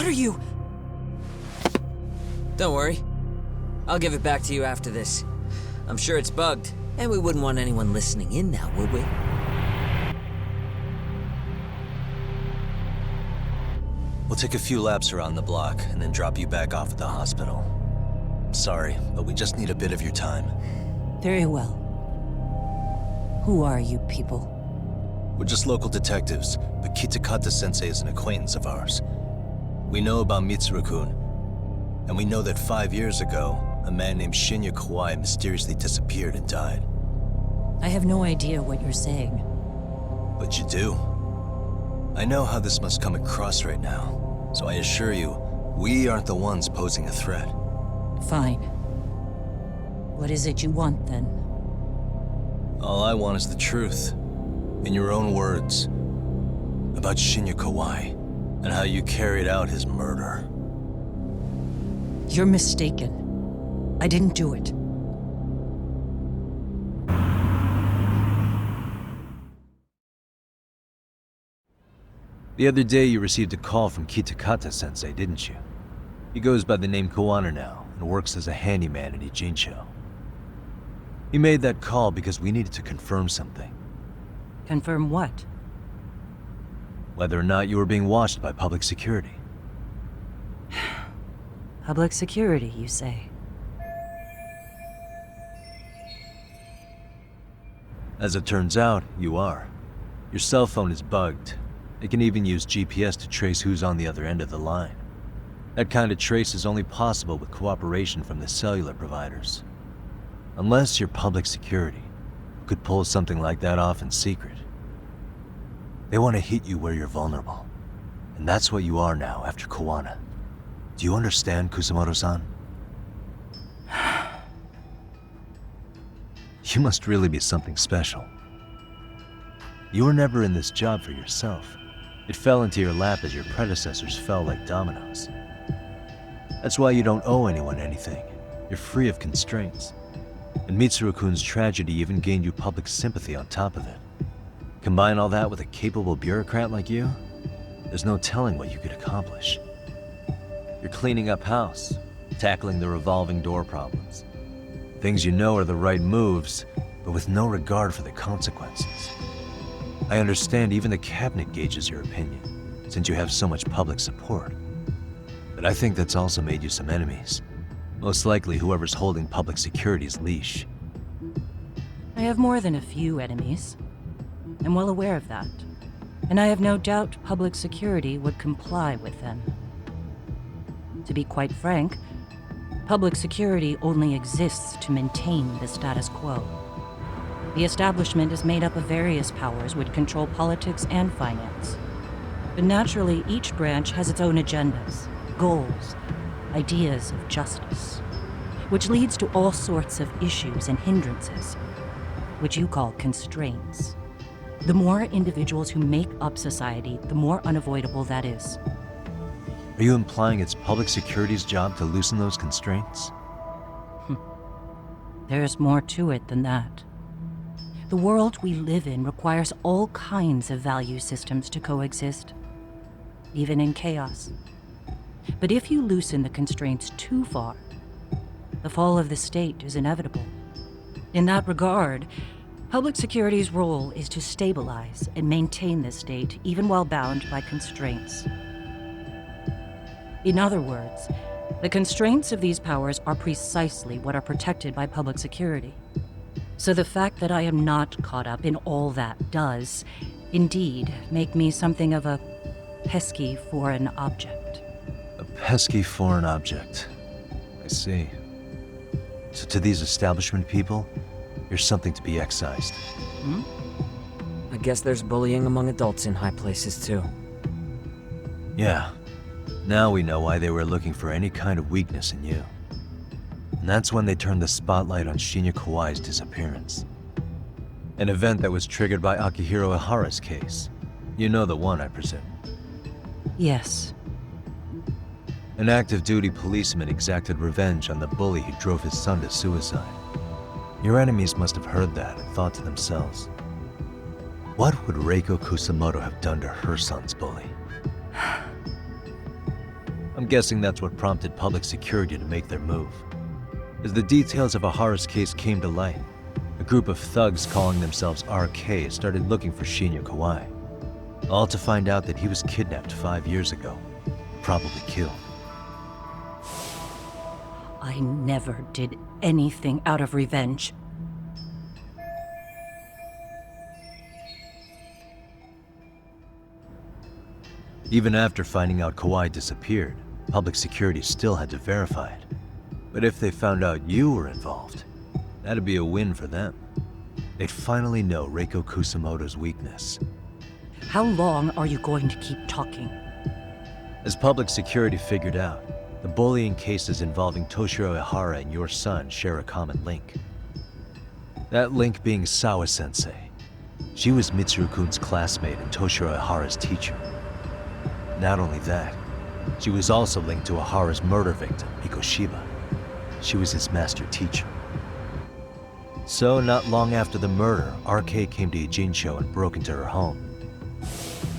are you? Don't worry. I'll give it back to you after this. I'm sure it's bugged, and we wouldn't want anyone listening in now, would we? We'll take a few laps around the block and then drop you back off at the hospital. Sorry, but we just need a bit of your time. Very well. Who are you people? We're just local detectives, but Kitakata-sensei is an acquaintance of ours. We know about Mitsuru-kun, and we know that 5 years ago, a man named Shinya Kawai mysteriously disappeared and died. I have no idea what you're saying. But you do. I know how this must come across right now, so I assure you, we aren't the ones posing a threat. Fine. What is it you want, then? All I want is the truth, in your own words, about Shinya Kawai, and how you carried out his murder. You're mistaken. I didn't do it. The other day you received a call from Kitakata-sensei, didn't you? He goes by the name Koano now, and works as a handyman in Ijincho. He made that call because we needed to confirm something. Confirm what? Whether or not you were being watched by public security. Public security, you say? As it turns out, you are. Your cell phone is bugged. It can even use GPS to trace who's on the other end of the line. That kind of trace is only possible with cooperation from the cellular providers. Unless you're public security, who could pull something like that off in secret. They want to hit you where you're vulnerable. And that's what you are now after Koano. Do you understand, Kusamoto-san? You must really be something special. You were never in this job for yourself. It fell into your lap as your predecessors fell like dominoes. That's why you don't owe anyone anything. You're free of constraints. And Mitsuru-kun's tragedy even gained you public sympathy on top of it. Combine all that with a capable bureaucrat like you, there's no telling what you could accomplish. You're cleaning up house, tackling the revolving door problems. Things you know are the right moves, but with no regard for the consequences. I understand even the cabinet gauges your opinion, since you have so much public support. But I think that's also made you some enemies. Most likely whoever's holding public security's leash. I have more than a few enemies. I'm well aware of that. And I have no doubt public security would comply with them. To be quite frank, public security only exists to maintain the status quo. The establishment is made up of various powers which control politics and finance. But naturally, each branch has its own agendas, goals, ideas of justice, which leads to all sorts of issues and hindrances, which you call constraints. The more individuals who make up society, the more unavoidable that is. Are you implying it's public security's job to loosen those constraints? There's more to it than that. The world we live in requires all kinds of value systems to coexist, even in chaos. But if you loosen the constraints too far, the fall of the state is inevitable. In that regard, public security's role is to stabilize and maintain the state, even while bound by constraints. In other words, the constraints of these powers are precisely what are protected by public security. So the fact that I am not caught up in all that does, indeed, make me something of a pesky foreign object. A pesky foreign object. I see. So to these establishment people, you're something to be excised. I guess there's bullying among adults in high places too. Yeah. Now we know why they were looking for any kind of weakness in you. And that's when they turned the spotlight on Shinya Kawai's disappearance. An event that was triggered by Akihiro Ihara's case. You know the one, I presume. Yes. An active duty policeman exacted revenge on the bully who drove his son to suicide. Your enemies must have heard that and thought to themselves, what would Reiko Kusamoto have done to her son's bully? I'm guessing that's what prompted public security to make their move. As the details of Ahara's case came to light, a group of thugs calling themselves RK started looking for Shinya Kawai, all to find out that he was kidnapped 5 years ago, probably killed. I never did anything out of revenge. Even after finding out Kawai disappeared, public security still had to verify it. But if they found out you were involved, that'd be a win for them. They'd finally know Reiko Kusamoto's weakness. How long are you going to keep talking? As public security figured out, the bullying cases involving Toshiro Ihara and your son share a common link. That link being Sawa-sensei. She was Mitsuru-kun's classmate and Toshiro Ihara's teacher. Not only that, she was also linked to Ihara's murder victim, Mikoshiba. She was his master teacher. So, not long after the murder, RK came to Ijincho and broke into her home.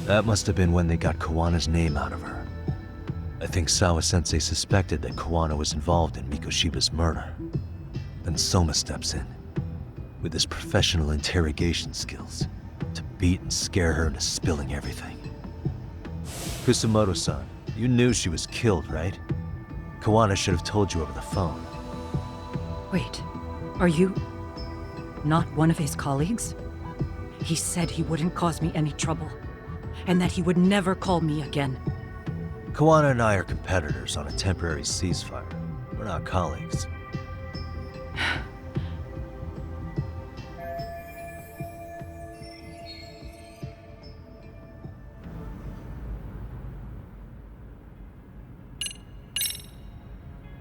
That must have been when they got Kawana's name out of her. I think Sawa-sensei suspected that Kawana was involved in Mikoshiba's murder. Then Soma steps in, with his professional interrogation skills, to beat and scare her into spilling everything. Kusamoto-san, you knew she was killed, right? Kawana should have told you over the phone. Wait, are you not one of his colleagues? He said he wouldn't cause me any trouble, and that he would never call me again. Kawana and I are competitors on a temporary ceasefire. We're not colleagues.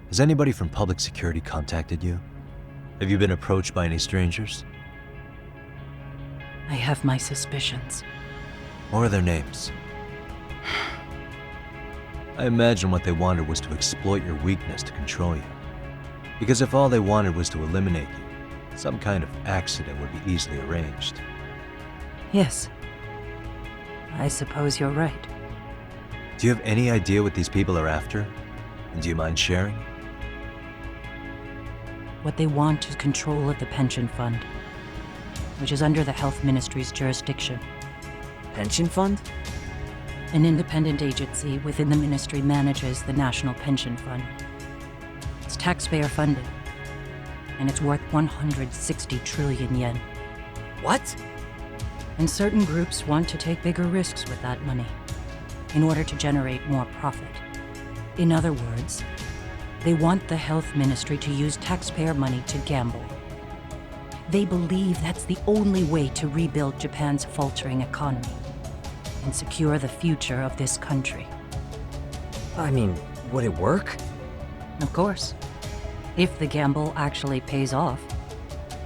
Has anybody from public security contacted you? Have you been approached by any strangers? I have my suspicions. What are their names? I imagine what they wanted was to exploit your weakness to control you. Because if all they wanted was to eliminate you, some kind of accident would be easily arranged. Yes. I suppose you're right. Do you have any idea what these people are after? And do you mind sharing? What they want is control of the pension fund, which is under the Health Ministry's jurisdiction. Pension fund? An independent agency within the ministry manages the National Pension Fund. It's taxpayer funded, and it's worth 160 trillion yen. What? And certain groups want to take bigger risks with that money in order to generate more profit. In other words, they want the health ministry to use taxpayer money to gamble. They believe that's the only way to rebuild Japan's faltering economy and secure the future of this country. I mean, would it work? Of course, if the gamble actually pays off.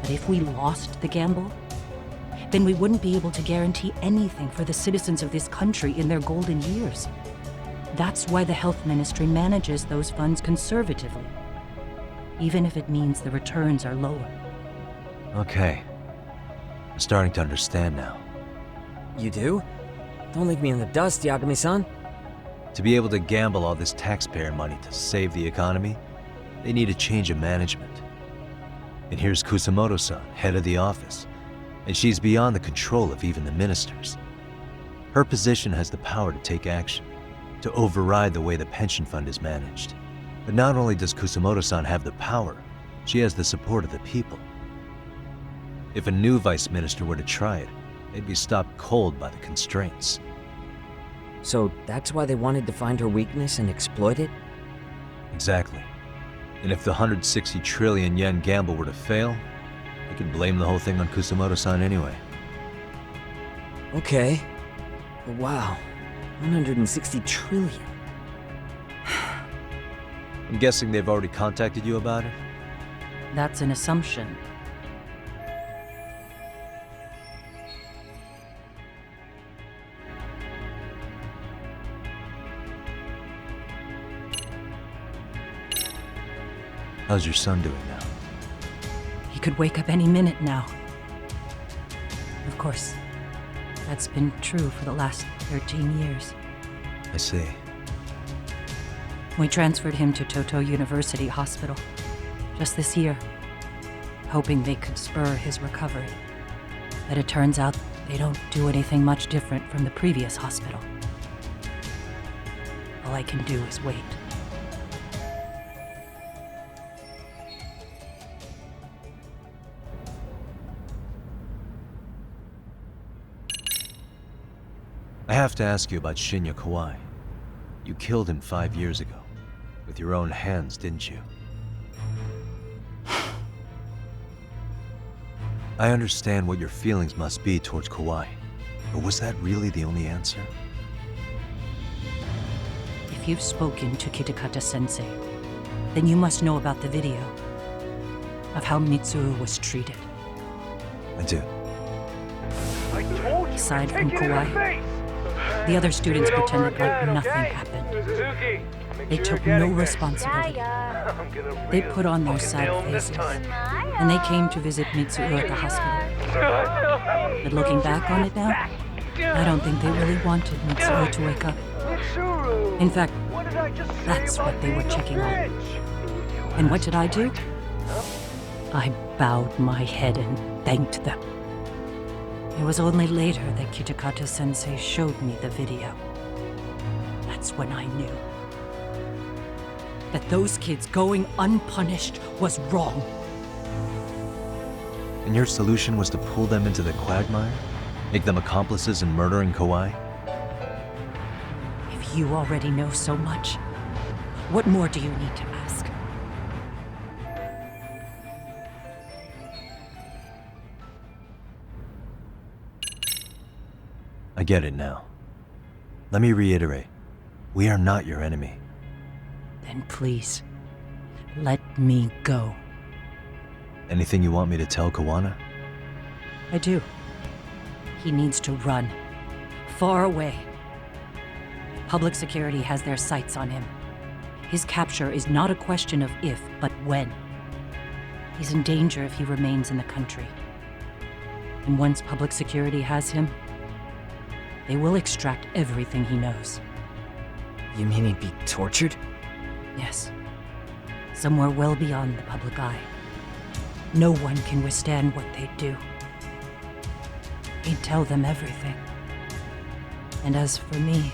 But if we lost the gamble, then we wouldn't be able to guarantee anything for the citizens of this country in their golden years. That's why the health ministry manages those funds conservatively, even if it means the returns are lower. Okay. I'm starting to understand now. You do? Don't leave me in the dust, Yagami-san. To be able to gamble all this taxpayer money to save the economy, they need a change of management. And here's Kusamoto-san, head of the office, and she's beyond the control of even the ministers. Her position has the power to take action, to override the way the pension fund is managed. But not only does Kusamoto-san have the power, she has the support of the people. If a new vice minister were to try it, they'd be stopped cold by the constraints. So that's why they wanted to find her weakness and exploit it? Exactly. And if the 160 trillion yen gamble were to fail, they could blame the whole thing on Kusamoto-san anyway. Okay. Wow. 160 trillion. I'm guessing they've already contacted you about it? That's an assumption. How's your son doing now? He could wake up any minute now. Of course, that's been true for the last 13 years. I see. We transferred him to Toto University Hospital just this year, hoping they could spur his recovery. But it turns out they don't do anything much different from the previous hospital. All I can do is wait. I have to ask you about Shinya Kawai. You killed him 5 years ago. With your own hands, didn't you? I understand what your feelings must be towards Kawai, but was that really the only answer? If you've spoken to Kitakata-sensei, then you must know about the video of how Mitsuru was treated. I do. Aside from Kawai, the other students pretended like nothing happened. They took no responsibility. They put on their sad faces, and they came to visit Mitsuru at the hospital. But looking back on it now, I don't think they really wanted Mitsuru to wake up. In fact, that's what they were checking on. And what did I do? I bowed my head and thanked them. It was only later that Kitakata-sensei showed me the video. That's when I knew that those kids going unpunished was wrong. And your solution was to pull them into the quagmire? Make them accomplices in murdering Kawai? If you already know so much, what more do you need to ask? I get it now. Let me reiterate. We are not your enemy. Then please, let me go. Anything you want me to tell Kawana? I do. He needs to run. Far away. Public security has their sights on him. His capture is not a question of if, but when. He's in danger if he remains in the country. And once public security has him, they will extract everything he knows. You mean he'd be tortured? Yes. Somewhere well beyond the public eye. No one can withstand what they do. He'd tell them everything. And as for me...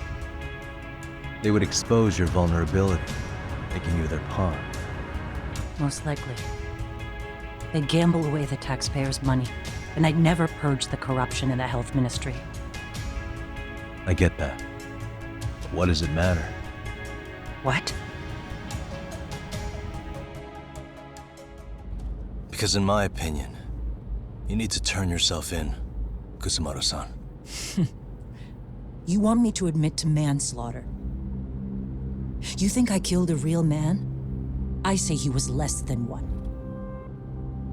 They would expose your vulnerability, making you their pawn. most likely. They'd gamble away the taxpayers' money, and I'd never purge the corruption in the health ministry. I get that. But what does it matter? What? Because in my opinion, you need to turn yourself in, Kusumaru-san. You want me to admit to manslaughter? You think I killed a real man? I say he was less than one.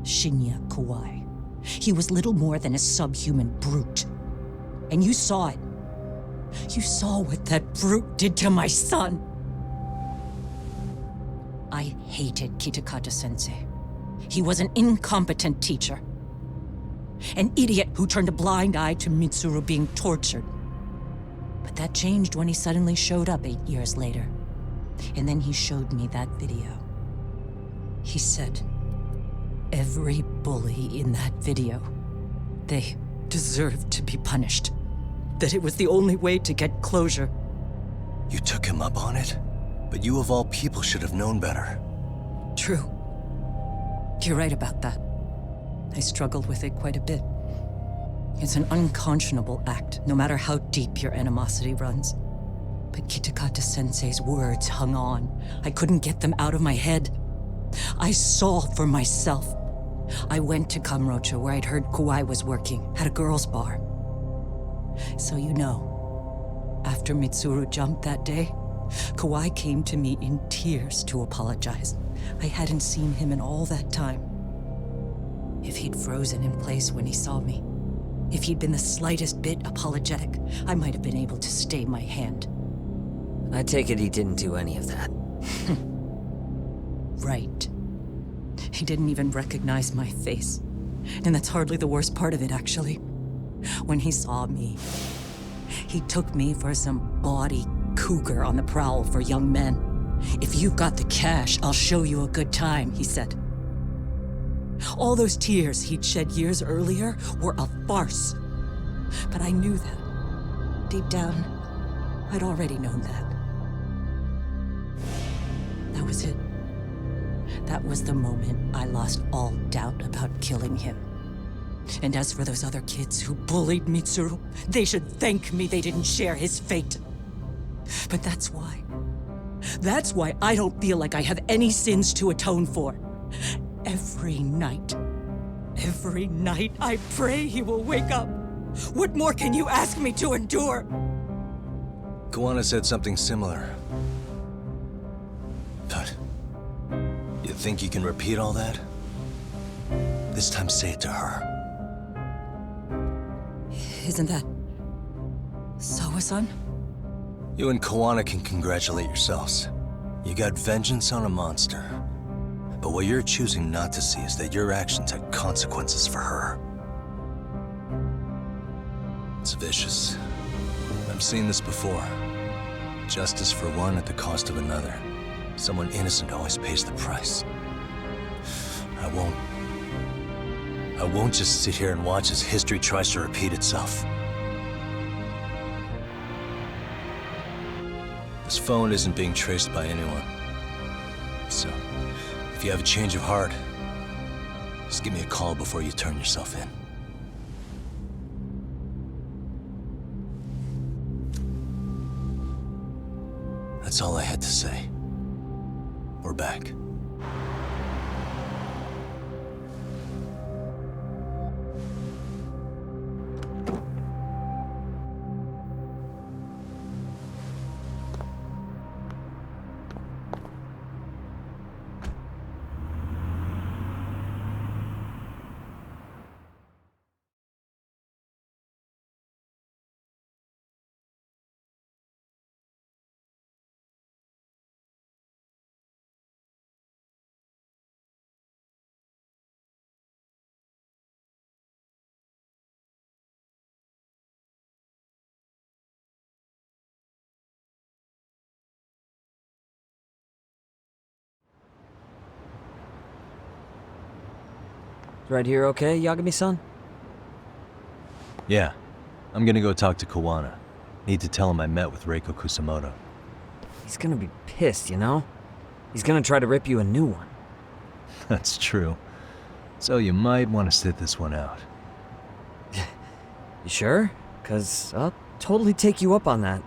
Shinya Kawai. He was little more than a subhuman brute. And you saw it. You saw what that brute did to my son. I hated Kitakata-sensei. He was an incompetent teacher. An idiot who turned a blind eye to Mitsuru being tortured. But that changed when he suddenly showed up 8 years later. And then he showed me that video. He said, every bully in that video, they deserved to be punished. That it was the only way to get closure. You took him up on it? But you of all people should have known better. True. You're right about that. I struggled with it quite a bit. It's an unconscionable act, no matter how deep your animosity runs. But Kitakata-sensei's words hung on. I couldn't get them out of my head. I saw for myself. I went to Kamurocho, where I'd heard Kawai was working, at a girls' bar. So you know, after Mitsuru jumped that day, Kawai came to me in tears to apologize. I hadn't seen him in all that time. If he'd frozen in place when he saw me, if he'd been the slightest bit apologetic, I might have been able to stay my hand. I take it he didn't do any of that. Right. He didn't even recognize my face. And that's hardly the worst part of it, actually. When he saw me, he took me for some bawdy cougar on the prowl for young men. If you've got the cash, I'll show you a good time, he said. All those tears he'd shed years earlier were a farce. But I knew that. Deep down, I'd already known that. That was it. That was the moment I lost all doubt about killing him. And as for those other kids who bullied Mitsuru, they should thank me they didn't share his fate. But that's why. That's why I don't feel like I have any sins to atone for. Every night I pray he will wake up. What more can you ask me to endure? Kawana said something similar. But you think you can repeat all that? This time say it to her. Isn't that Sawa-san? You and Kawana can congratulate yourselves. You got vengeance on a monster. But what you're choosing not to see is that your actions had consequences for her. It's vicious. I've seen this before. Justice for one at the cost of another. Someone innocent always pays the price. I won't just sit here and watch as history tries to repeat itself. This phone isn't being traced by anyone. So, if you have a change of heart, just give me a call before you turn yourself in. That's all I had to say. We're back. Right here okay, Yagami-san? Yeah. I'm gonna go talk to Kawana. Need to tell him I met with Reiko Kusamoto. He's gonna be pissed, you know? He's gonna try to rip you a new one. That's true. So you might want to sit this one out. You sure? 'Cause I'll totally take you up on that.